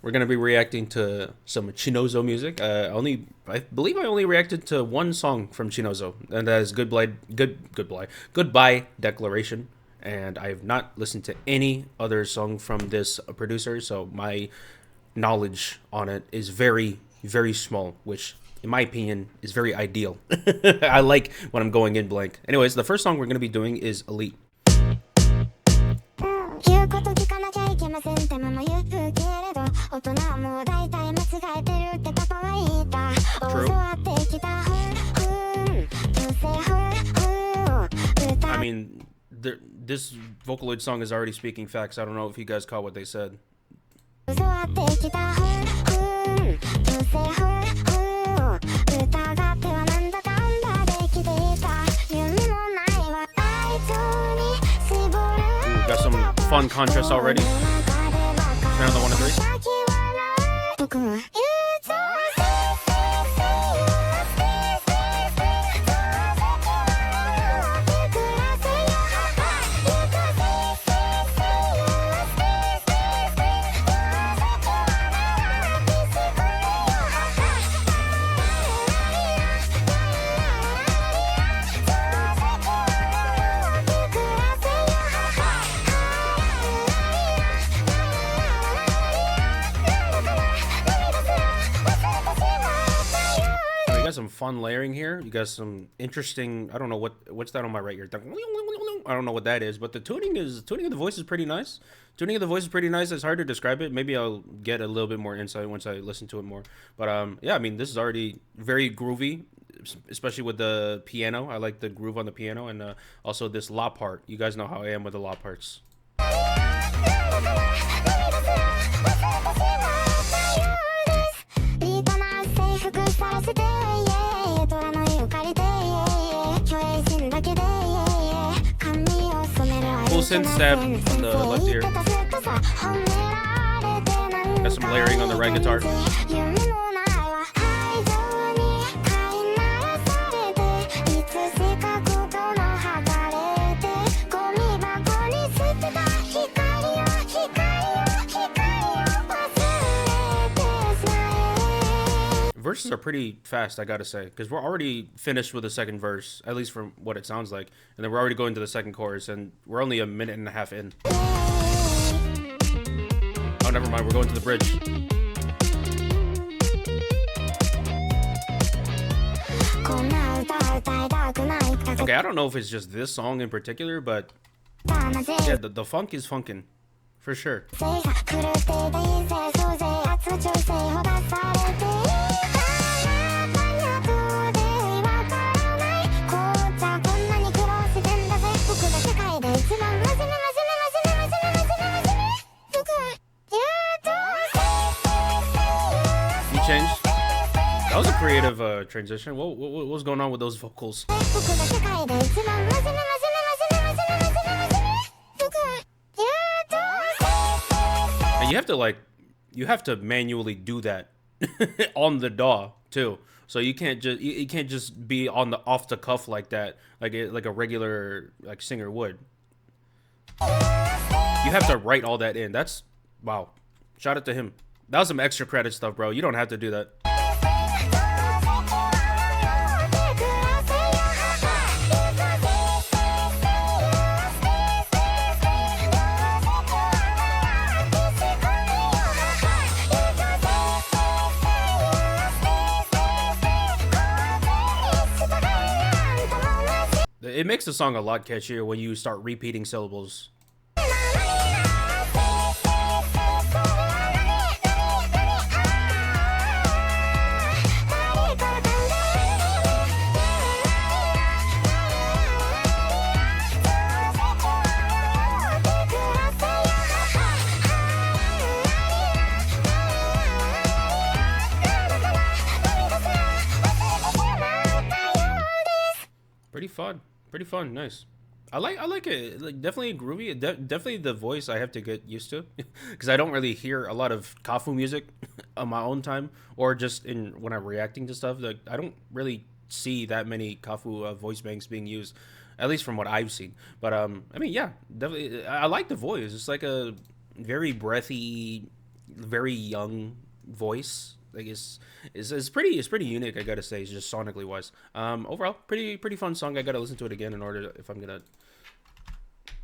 We're gonna be reacting to some Chinozo music. I believe I only reacted to one song from Chinozo, and that is Goodbye Declaration. And I have not listened to any other song from this producer, so my knowledge on it is very, very small, which, in my opinion, is very ideal. I like when I'm going in blank. Anyways, the first song we're gonna be doing is Elite. 言うこと聞かなきゃいけませんってママ言うけれど大人はもう大体間違えてるってパパは言った I mean, this Vocaloid song is already speaking facts. I don't know if you guys caught what they said. Got some fun contrast already. Turn on the 1 and 3. Some fun layering here. You got some interesting. I don't know what's that on my right ear. I don't know what that is, but the tuning of the voice is pretty nice. Tuning of the voice is pretty nice. It's hard to describe it. Maybe I'll get a little bit more insight once I listen to it more. But yeah, I mean, this is already very groovy, especially with the piano. I like the groove on the piano, and also this la part. You guys know how I am with the la parts. Full synth stab on the left ear. Got some layering on the right guitar. Verses are pretty fast, I gotta say, because we're already finished with the second verse, at least from what it sounds like, and then we're already going to the second chorus, and we're only a minute and a half in. Oh, never mind, we're going to the bridge. Okay, I don't know if it's just this song in particular, but yeah, the funk is funkin', for sure. Changed. That was a creative transition. What was going on with those vocals? And you have to manually do that on the DAW too. So you can't just be on the off the cuff like that, like a regular singer would. You have to write all that in. That's wow. Shout out to him. That was some extra credit stuff, bro. You don't have to do that. It makes the song a lot catchier when you start repeating syllables. Pretty fun, nice. I like it. Like, definitely groovy. Definitely the voice I have to get used to, because I don't really hear a lot of Kafu music on my own time, or just when I'm reacting to stuff. Like, I don't really see that many Kafu voice banks being used, at least from what I've seen. But I mean, yeah, definitely, I like the voice. It's like a very breathy, very young voice. Like it's pretty unique. I gotta say, just sonically wise. Overall, pretty fun song. I gotta listen to it again in order if I'm gonna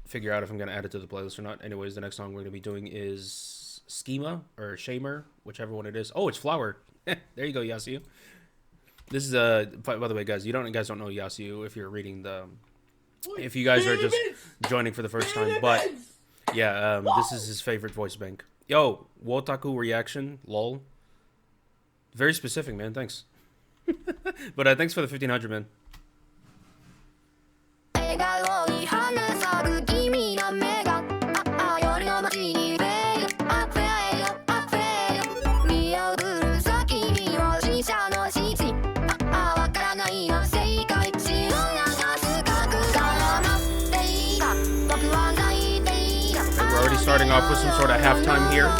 figure out if I'm gonna add it to the playlist or not. Anyways, the next song we're gonna be doing is Schema or Schema, whichever one it is. Oh, it's Flower. There you go, Yasu. This is by the way, guys, you guys don't know Yasu if you're reading the. If you guys are just joining for the first time, but yeah, this is his favorite voice bank. Yo, Wotaku reaction, lol. Very specific, man. Thanks. But thanks for the 1500, man. We're already starting off with some sort of halftime here.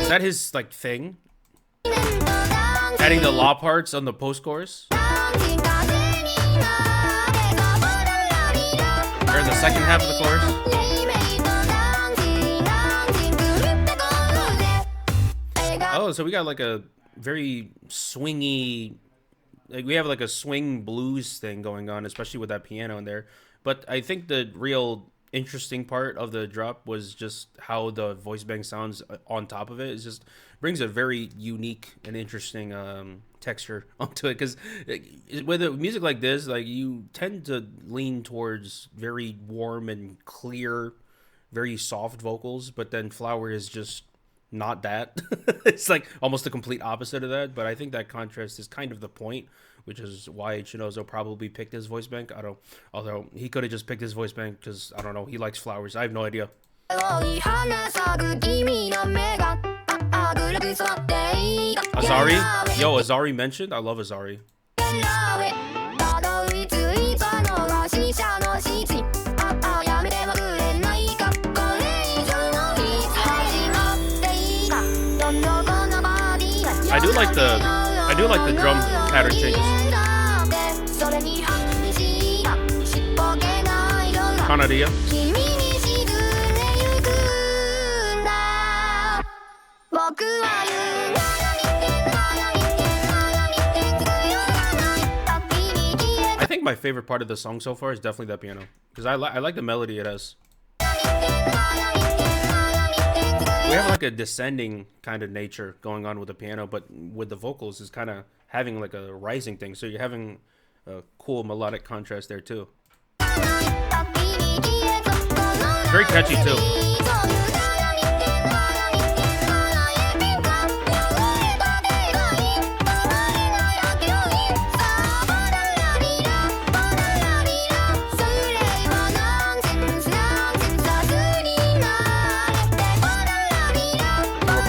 Is that his like thing? Adding the law parts on the post chorus? Or the second half of the chorus? Oh, so we got like a very swingy, like we have like a swing blues thing going on, especially with that piano in there. But I think the real interesting part of the drop was just how the voice bank sounds on top of it. It just brings a very unique and interesting texture onto it, because with a music like this, like you tend to lean towards very warm and clear, very soft vocals, but then Flower is just not that. It's like almost the complete opposite of that, but I think that contrast is kind of the point, which is why Chinozo probably picked his voice bank. I don't, although he could have just picked his voice bank because, I don't know, he likes flowers. I have no idea. Azari? Yo, Azari mentioned? I love Azari. I do like the drum pattern changes. Kanadia. I think my favorite part of the song so far is definitely that piano, because I like the melody it has. We have like a descending kind of nature going on with the piano, but with the vocals is kind of having like a rising thing. So you're having a cool melodic contrast there too. Very catchy too.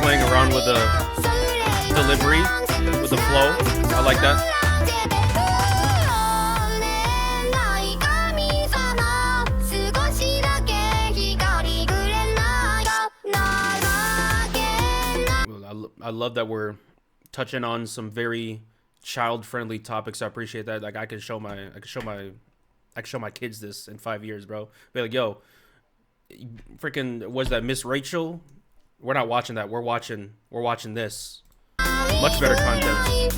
Playing around with the delivery, with the flow. I like that. I love that we're touching on some very child-friendly topics. I appreciate that. Like I could show my kids this in 5 years, bro. Be like, yo, freaking, was that Miss Rachel? We're not watching that. We're watching this. Much better content.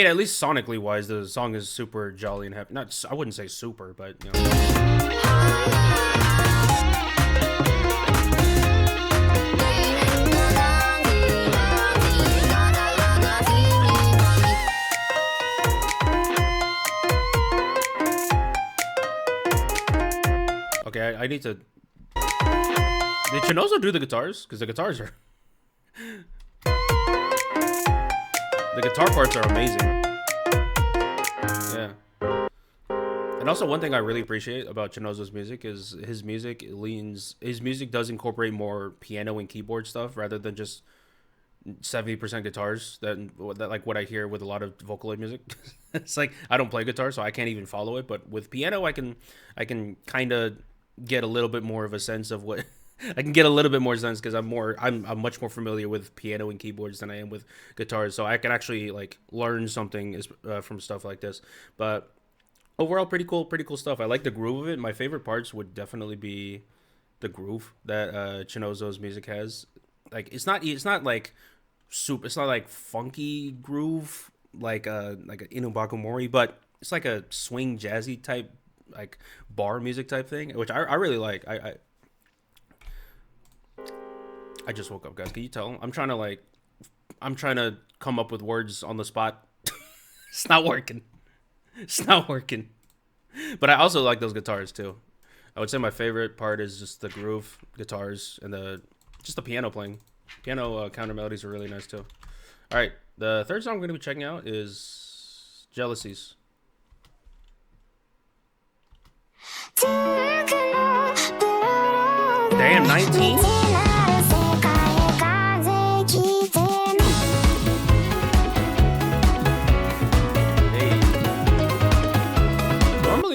mean, at least sonically wise, the song is super jolly and happy. Not, I wouldn't say super, but you know. Okay, I need to. Did Chinozo do the guitars? Because the guitars are. The guitar parts are amazing. Yeah. And also, one thing I really appreciate about Chinozo's music is his music does incorporate more piano and keyboard stuff rather than just 70% guitars. That like what I hear with a lot of Vocaloid music. It's like I don't play guitar, so I can't even follow it. But with piano, I can kind of get a little bit more of a sense of what. I can get a little bit more sense because I'm much more familiar with piano and keyboards than I am with guitars, so I can actually like learn something from stuff like this. But overall, pretty cool stuff. I like the groove of it. My favorite parts would definitely be the groove that Chinozo's music has. Like it's not like funky groove like an Inubaku Mori, but it's like a swing jazzy type like bar music type thing, which I really like. I just woke up, guys. Can you tell? I'm trying to come up with words on the spot. It's not working. But I also like those guitars too. I would say my favorite part is just the groove guitars and the piano playing. Piano counter melodies are really nice too. All right, the third song we're gonna be checking out is Jealousies. Damn, 19?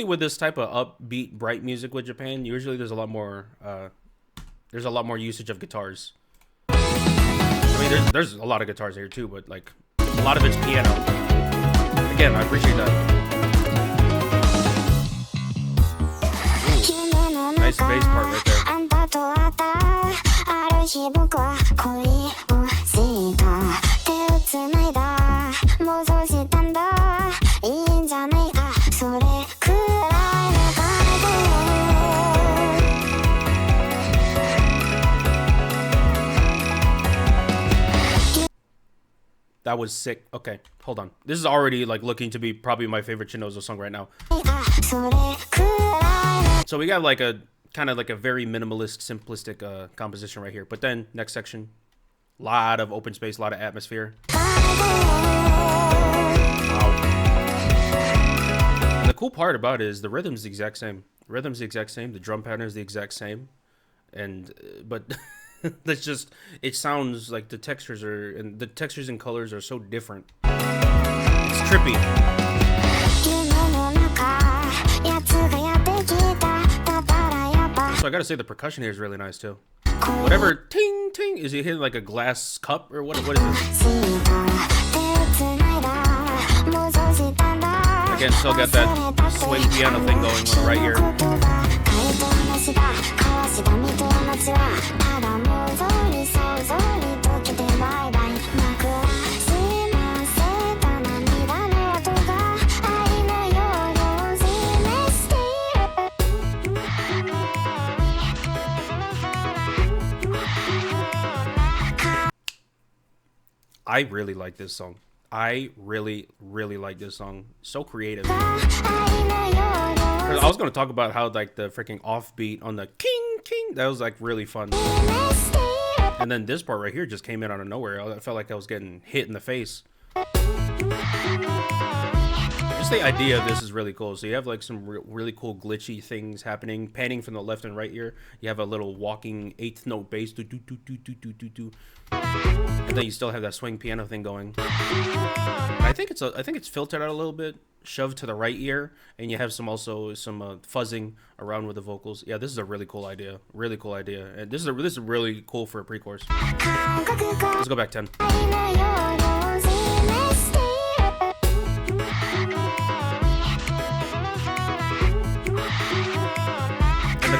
With this type of upbeat, bright music with Japan, usually there's a lot more usage of guitars. I mean, there's a lot of guitars here too, but like a lot of it's piano. Again, I appreciate that. Ooh, nice bass part right there. That was sick. Okay, hold on. This is already like looking to be probably my favorite Chinozo song right now. So we got like a kind of like a very minimalist, simplistic composition right here. But then next section, lot of open space, a lot of atmosphere. Wow. And the cool part about it is the rhythm's the exact same. The drum pattern is the exact same, and but. That's just, it sounds like the textures and colors are so different. It's trippy. So I gotta say the percussion here is really nice too. Whatever ting ting, is he hitting like a glass cup or what is this? Again, still got that swing piano thing going on right here. I really like this song. I really like this song. So creative. I was going to talk about how like the freaking offbeat on the king king, that was like really fun. And then this part right here just came in out of nowhere. I felt like I was getting hit in the face. Just the idea of this is really cool. So you have like some really cool glitchy things happening, panning from the left and right here. You have a little walking eighth note bass, do do do do do do do do, and then you still have that swing piano thing going. I think it's filtered out a little bit, shoved to the right ear, and you have some fuzzing around with the vocals. Yeah, this is a really cool idea, and this is really cool for a pre-chorus. Let's go back 10.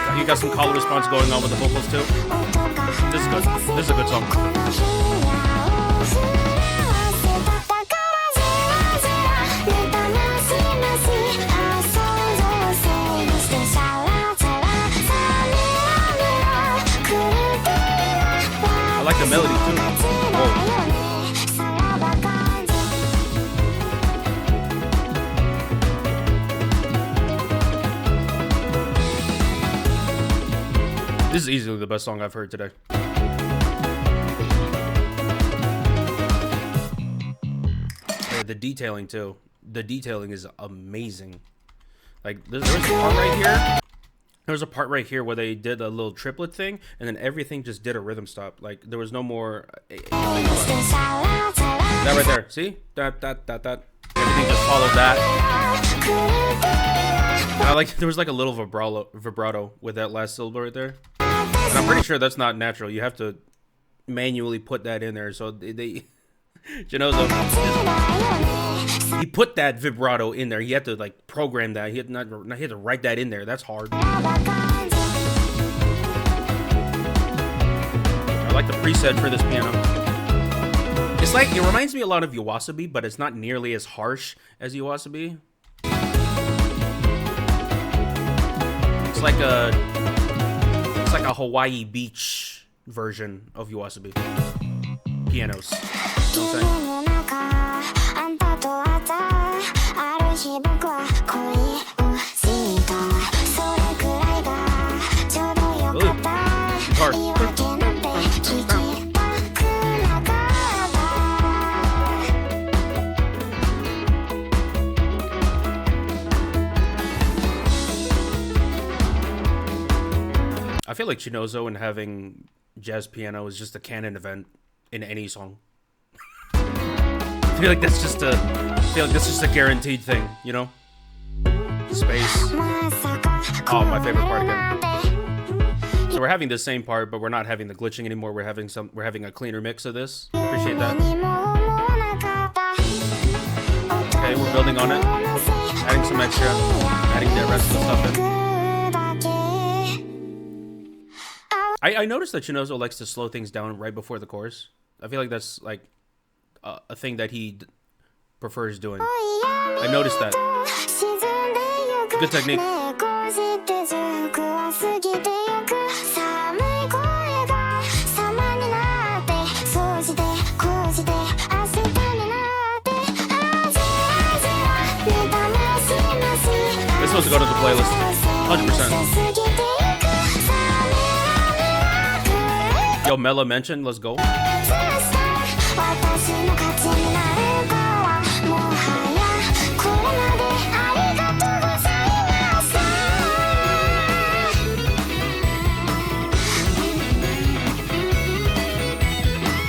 And you got some call response going on with the vocals too. This is good. This is a good song. is easily the best song I've heard today. The detailing too. The detailing is amazing. Like there's a part right here. There's a part right here where they did a little triplet thing, and then everything just did a rhythm stop. Like there was no more. That right there. See? That. Everything just followed that. There was like a little vibrato with that last syllable right there. And I'm pretty sure that's not natural. You have to manually put that in there. So they Chinozo, he put that vibrato in there. He had to like program that. He had to write that in there. That's hard. I like the preset for this piano. It's like, it reminds me a lot of Yoasobi, but it's not nearly as harsh as Yoasobi. It's like a Hawaii beach version of Yoasobi pianos. You know what I feel like Chinozo and having jazz piano is just a canon event in any song. I feel like that's just a guaranteed thing, you know? Space. Oh, my favorite part again. So we're having the same part, but we're not having the glitching anymore. We're having a cleaner mix of this. Appreciate that. Okay, we're building on it. Adding some extra. Adding the rest of the stuff in. I noticed that Chinozo likes to slow things down right before the chorus. I feel like that's like a thing that he prefers doing. I noticed that. Good technique. This supposed to go to the playlist. 100%. Yo, Mela mentioned, let's go.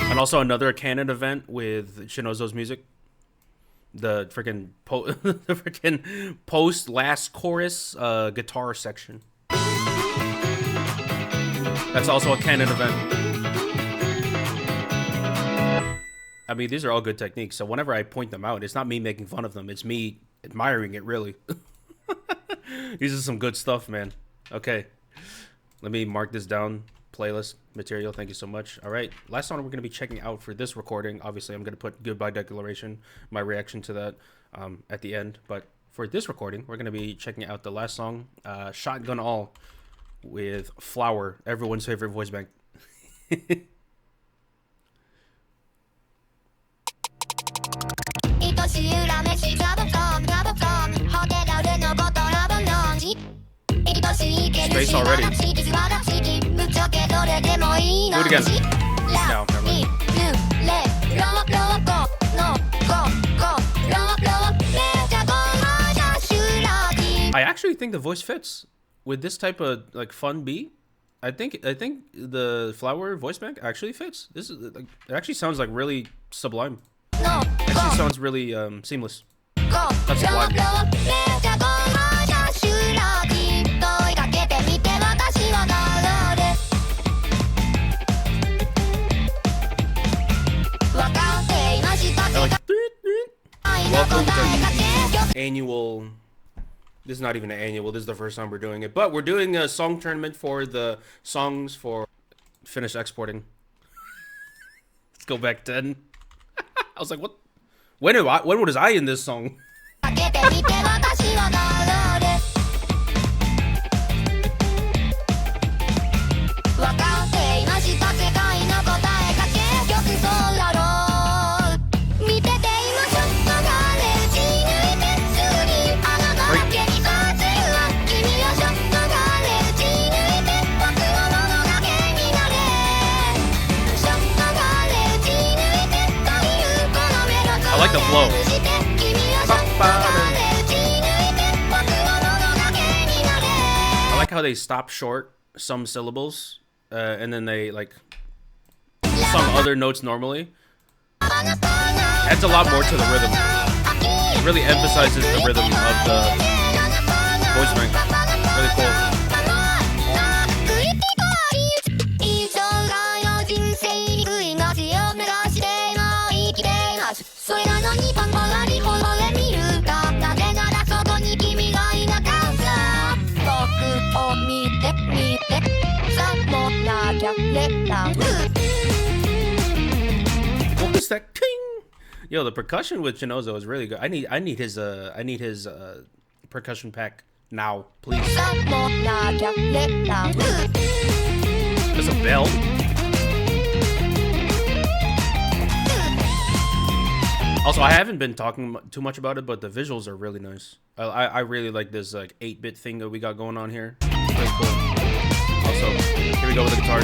And also another canon event with Chinozo's music. The freaking post last chorus guitar section. That's also a canon event. I mean, these are all good techniques, so whenever I point them out, it's not me making fun of them. It's me admiring it, really. These are some good stuff, man. Okay. Let me mark this down. Playlist material. Thank you so much. All right. Last song we're going to be checking out for this recording. Obviously, I'm going to put Goodbye Declaration, my reaction to that, at the end. But for this recording, we're going to be checking out the last song, Shotgun All, with Flower, everyone's favorite voice bank. Space already. Do it again. No, never mind. I actually think the voice fits with this type of like fun beat. I think the Flower voice bank actually fits. This is like, it actually sounds like really sublime. It actually sounds really seamless. That's sublime. Welcome to the annual. This is not even an annual. This is the first time we're doing it, but we're doing a song tournament for the songs for finish exporting. Let's go back 10. I was like, what? When was I in this song? I like the flow. I like how they stop short some syllables, and then they like some other notes normally. Adds a lot more to the rhythm. It really emphasizes the rhythm of the voice bank. Really cool. What was that? Ting! Yo, the percussion with Chinozo is really good. I need his percussion pack now, please. There's a bell. Also, I haven't been talking too much about it, but the visuals are really nice. I really like this like 8-bit thing that we got going on here. Very cool. Also, here we go with the guitars.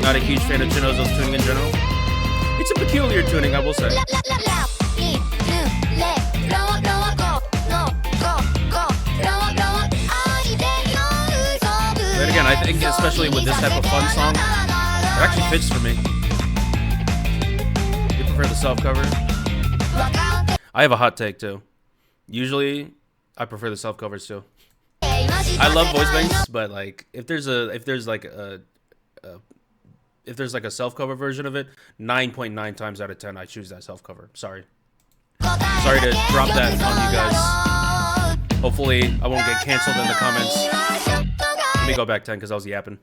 Not a huge fan of Chinozo's tuning in general. It's a peculiar tuning, I will say. But again, I think especially with this type of fun song, it actually fits for me. You prefer the self-cover? I have a hot take too. Usually, I prefer the self-covers too. I love voice banks, but like if there's like a self-cover version of it, 9.9 times out of 10 I choose that self-cover. Sorry to drop that on you guys. Hopefully I won't get canceled in the comments. Let me go back 10 because I was yapping.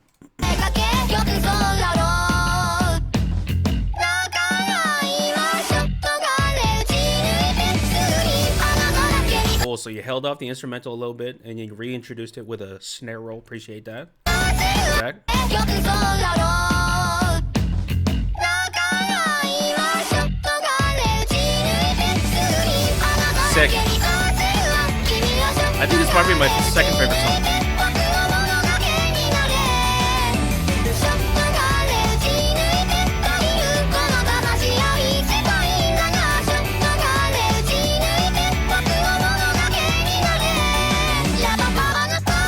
Cool, so you held off the instrumental a little bit and you reintroduced it with a snare roll. Appreciate that. Back. Sick. I think this might be my second favorite song.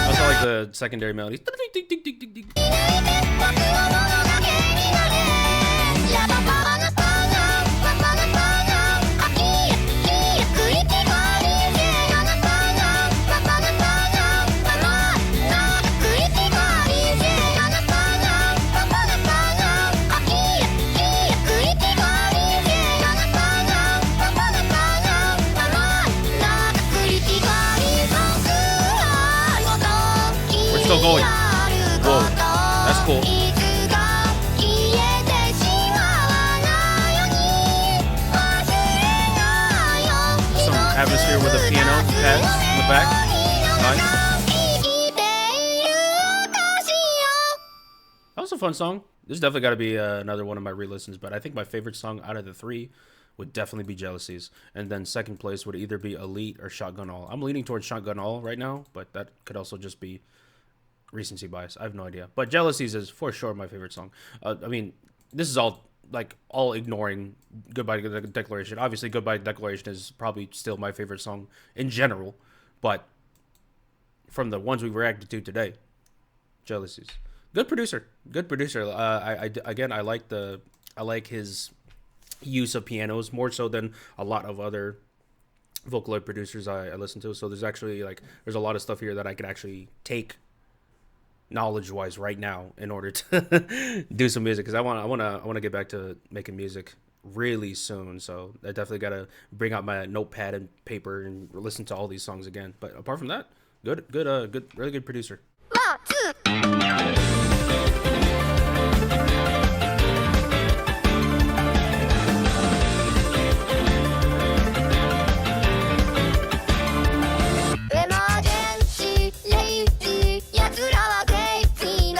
Also like the secondary melodies. Still going. Whoa, that's cool. Some atmosphere with a piano pads in the back. Nice. That was a fun song. This is definitely got to be another one of my re-listens, but I think my favorite song out of the three would definitely be Jealousies. And then second place would either be Elite or Shotgun All. I'm leaning towards Shotgun All right now, but that could also just be recency bias. I have no idea. But Jealousies is for sure my favorite song. I mean, this is all ignoring Goodbye Declaration. Obviously, Goodbye Declaration is probably still my favorite song in general. But from the ones we reacted to today, Jealousies. Good producer. Good producer. I like his use of pianos more so than a lot of other Vocaloid producers I listen to. So there's actually there's a lot of stuff here that I could actually take knowledge-wise right now in order to do some music, because I want to get back to making music really soon. So I definitely got to bring out my notepad and paper and listen to all these songs again. But apart from that, good, really good producer.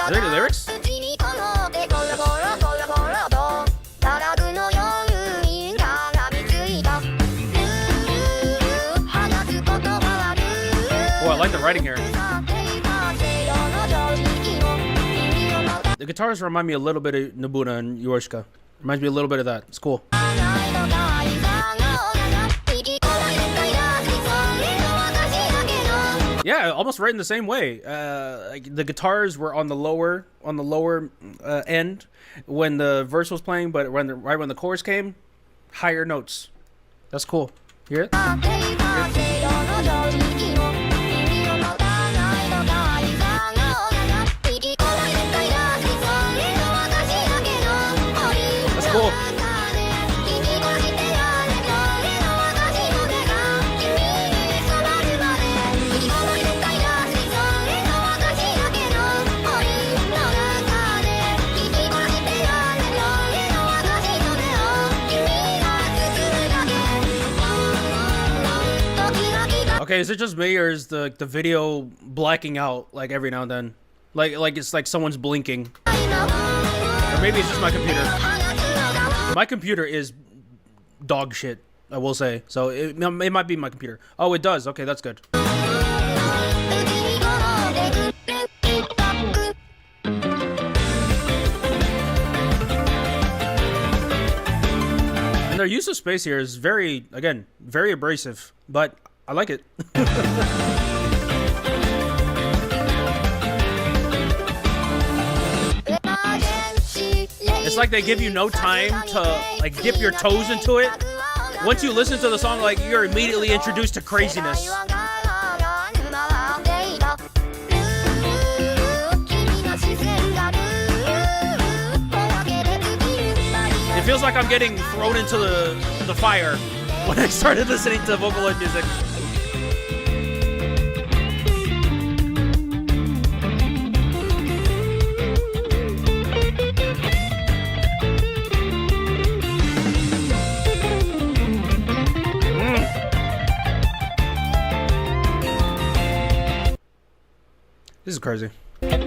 Are there any lyrics? Oh, I like the writing here. The guitars remind me a little bit of Nobunaga and Yorshika. Reminds me a little bit of that. It's cool. Yeah, almost right in the same way. Like the guitars were on the lower end when the verse was playing, but right when the chorus came, higher notes. That's cool. Hear it? That's cool. Okay, is it just me, or is the video blacking out like every now and then? Like it's like someone's blinking. Or maybe it's just my computer. My computer is dog shit, I will say. So it might be my computer. Oh, it does. Okay, that's good. And their use of space here is very abrasive, but I like it. It's like they give you no time to like dip your toes into it. Once you listen to the song, like you're immediately introduced to craziness. It feels like I'm getting thrown into the fire when I started listening to Vocaloid music. This is crazy. Like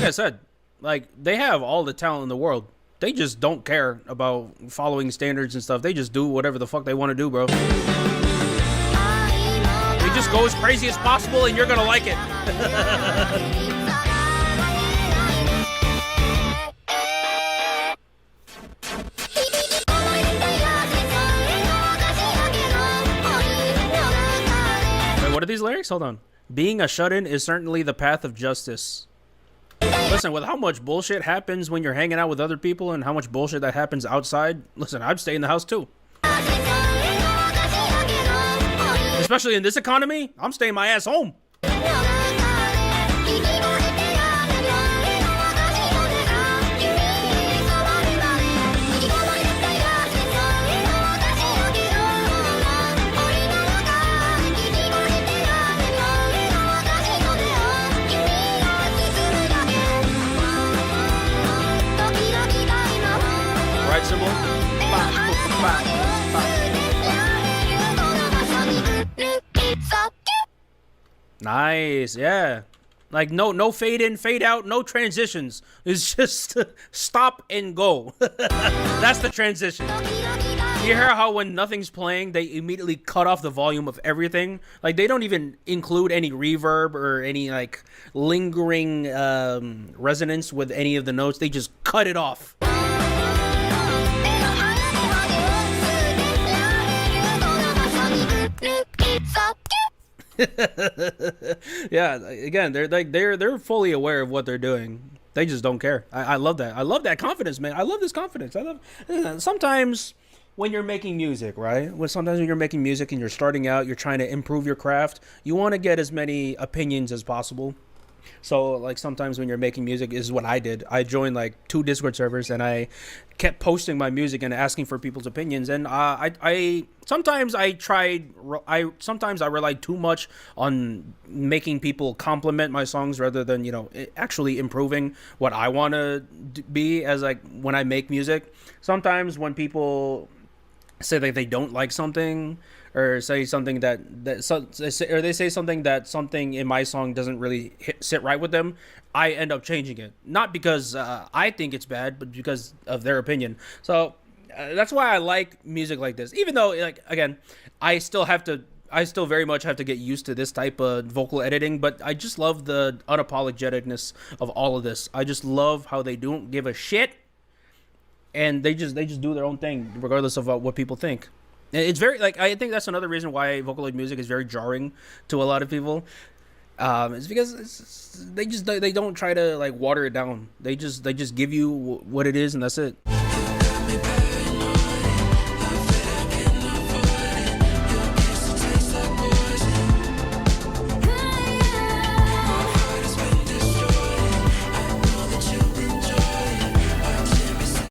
I said, like they have all the talent in the world. They just don't care about following standards and stuff. They just do whatever the fuck they want to do, bro. They just go as crazy as possible and you're gonna like it. Wait, what are these lyrics? Hold on. Being a shut-in is certainly the path of justice. Listen, with how much bullshit happens when you're hanging out with other people and how much bullshit that happens outside, listen, I'd stay in the house too. Especially in this economy, I'm staying my ass home. Right symbol. Nice, yeah. Like no fade in, fade out, no transitions. It's just stop and go. That's the transition. You hear how when nothing's playing, they immediately cut off the volume of everything? Like they don't even include any reverb or any like lingering resonance with any of the notes. They just cut it off. Yeah, again, they're fully aware of what they're doing. They just don't care. I love that. I love that confidence, man. I love this confidence. Sometimes when you're making music, right? Sometimes when you're making music and you're starting out, you're trying to improve your craft. You want to get as many opinions as possible. So like sometimes when you're making music, this is what I did. I joined like 2 Discord servers and I kept posting my music and asking for people's opinions. And sometimes I relied too much on making people compliment my songs rather than, you know, actually improving what I want to be as like when I make music. Sometimes when people say that they don't like something or say something or they say something that something in my song doesn't really sit right with them, I end up changing it. Not because I think it's bad, but because of their opinion. So that's why I like music like this. Even though, like, again, I still very much have to get used to this type of vocal editing, but I just love the unapologeticness of all of this. I just love how they don't give a shit, and they just do their own thing regardless of what people think. It's very like I think that's another reason why Vocaloid music is very jarring to a lot of people. It's because they don't try to like water it down. They just give you what it is and that's it.